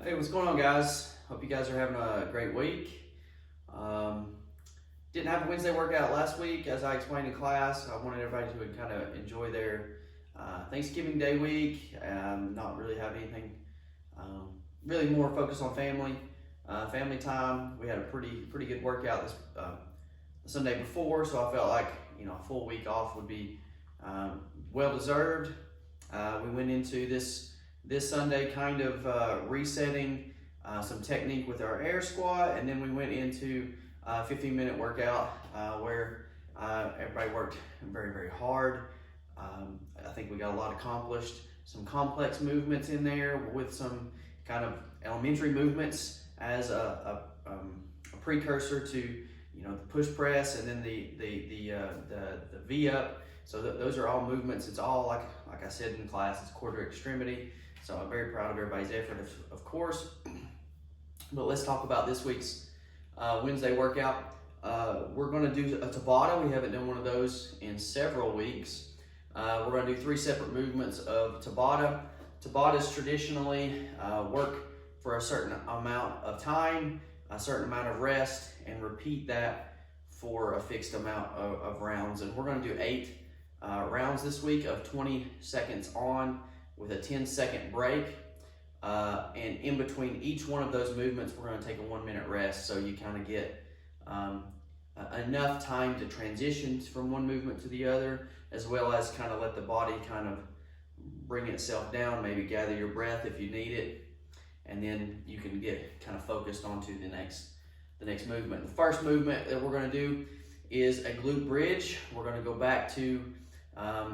Hey, what's going on, guys? Hope you guys are having a great week. Um, didn't have a Wednesday workout last week, as I explained in class. I wanted everybody to kind of enjoy their Thanksgiving Day week. Not really have anything, really more focused on family time. We had a pretty good workout this the Sunday before, so I felt like a full week off would be well deserved. We went into this Sunday kind of resetting some technique with our air squat, and then we went into a 15-minute workout where everybody worked very hard. I think we got a lot accomplished, some complex movements in there with some kind of elementary movements as a precursor to the push press, and then the V up. So those are all movements. It's all like I said in class, it's quarter extremity. So I'm very proud of everybody's effort, of course. But let's talk about this week's Wednesday workout. We're going to do a Tabata. We haven't done one of those in several weeks. We're going to do 3 separate movements of Tabata. Tabatas traditionally work for a certain amount of time, a certain amount of rest, and repeat that for a fixed amount of rounds. And we're going to do 8 rounds this week of 20 seconds on with a 10-second break. And in between each one of those movements, we're going to take a 1-minute rest, so you kind of get enough time to transition from one movement to the other, as well as kind of let the body kind of bring itself down, maybe gather your breath if you need it, and then you can get kind of focused onto the next movement. The first movement that we're going to do is a glute bridge. We're going to go back to,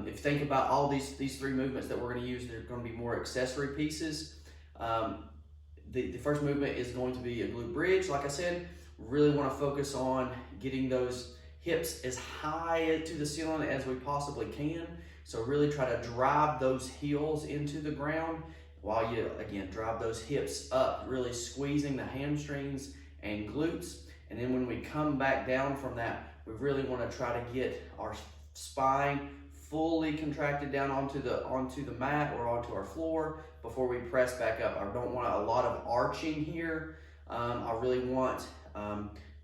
if you think about all these 3 movements that we're going to use, they're going to be more accessory pieces. The first movement is going to be a glute bridge. Like I said, really want to focus on getting those hips as high to the ceiling as we possibly can. So really try to drive those heels into the ground while you, again, drive those hips up, really squeezing the hamstrings and glutes. And then when we come back down from that, we really want to try to get our spine fully contracted down onto the mat or onto our floor before we press back up. I don't want a lot of arching here. I really want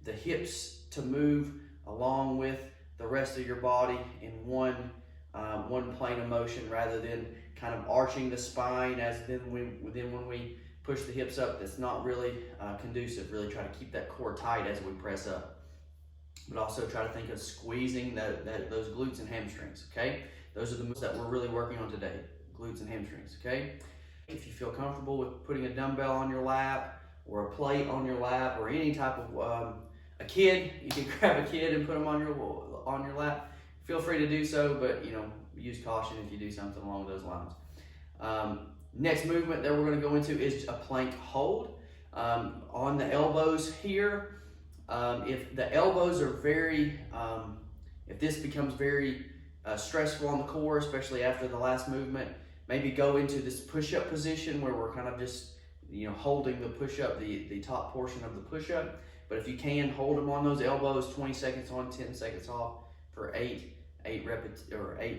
the hips to move along with the rest of your body in one plane of motion, rather than kind of arching the spine as when we push the hips up. That's not really conducive. Really try to keep that core tight as we press up, but also try to think of squeezing those glutes and hamstrings, okay? Those are the moves that we're really working on today, glutes and hamstrings, okay? If you feel comfortable with putting a dumbbell on your lap or a plate on your lap or any type of, a kid, you can grab a kid and put them on your lap. Feel free to do so, but use caution if you do something along those lines. Next movement that we're going to go into is a plank hold. On the elbows here, if the elbows are if this becomes very stressful on the core, especially after the last movement, maybe go into this push-up position where we're kind of just holding the push-up, the top portion of the push-up. But if you can, hold them on those elbows, 20 seconds on, 10 seconds off for 8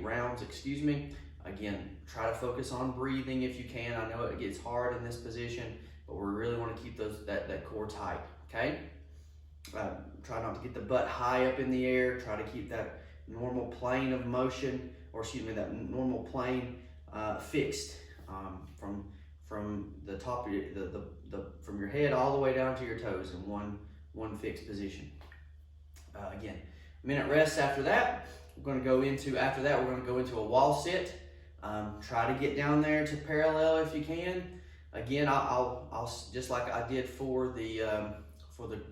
rounds, excuse me. Again, try to focus on breathing if you can. I know it gets hard in this position, but we really want to keep that core tight, okay? Try not to get the butt high up in the air. Try to keep that normal plane of motion, or excuse me, that normal plane fixed from the top of from your head all the way down to your toes in one fixed position. Again, minute rest after that. We're going to go into a wall sit. Try to get down there to parallel if you can. Again, I'll just like I did for the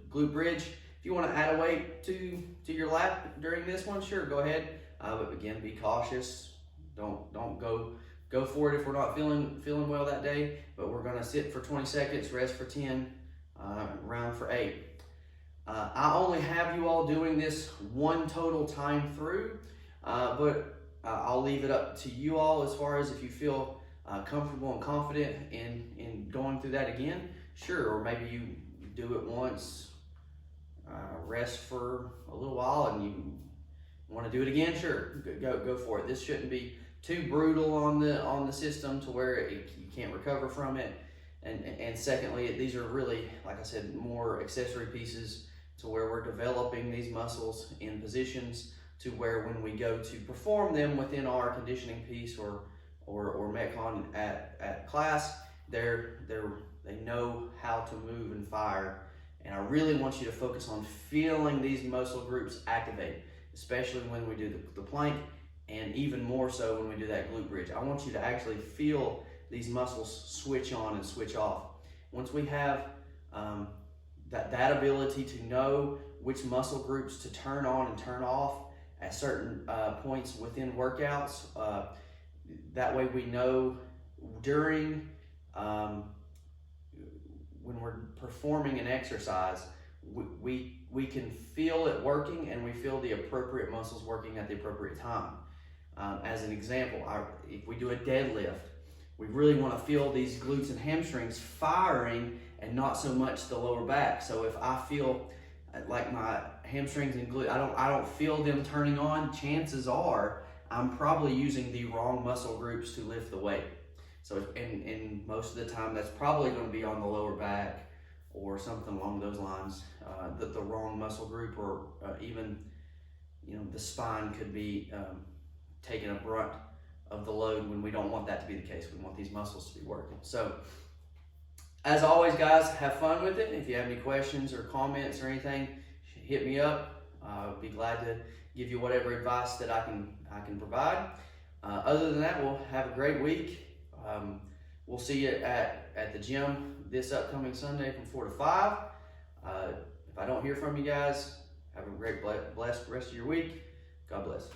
glute bridge. If you want to add a weight to your lap during this one, sure, go ahead. But again, be cautious. Don't go for it if we're not feeling well that day. But we're going to sit for 20 seconds, rest for 10, round for 8. I only have you all doing this one total time through, but I'll leave it up to you all as far as if you feel comfortable and confident in going through that again, sure. Or maybe you do it once, rest for a little while, and you want to do it again, sure, go for it. This shouldn't be too brutal on the system to where you can't recover from it. And secondly, these are really, like I said, more accessory pieces to where we're developing these muscles in positions to where when we go to perform them within our conditioning piece or Metcon at class, they know how to move and fire. And I really want you to focus on feeling these muscle groups activate, especially when we do the plank, and even more so when we do that glute bridge. I want you to actually feel these muscles switch on and switch off. Once we have that ability to know which muscle groups to turn on and turn off at certain points within workouts, that way we know during when we're performing an exercise, we can feel it working, and we feel the appropriate muscles working at the appropriate time. As an example, if we do a deadlift, we really want to feel these glutes and hamstrings firing and not so much the lower back. So if I feel like my hamstrings and glute, I don't feel them turning on, chances are I'm probably using the wrong muscle groups to lift the weight. So and most of the time that's probably going to be on the lower back or something along those lines, the wrong muscle group, or even the spine could be taking a brunt of the load when we don't want that to be the case. We want these muscles to be working. So as always, guys, have fun with it. If you have any questions or comments or anything, hit me up. I'll be glad to give you whatever advice that I can provide. Other than that, we'll have a great week. We'll see you at the gym this upcoming Sunday from 4 to 5. If I don't hear from you guys, have a great, blessed rest of your week. God bless.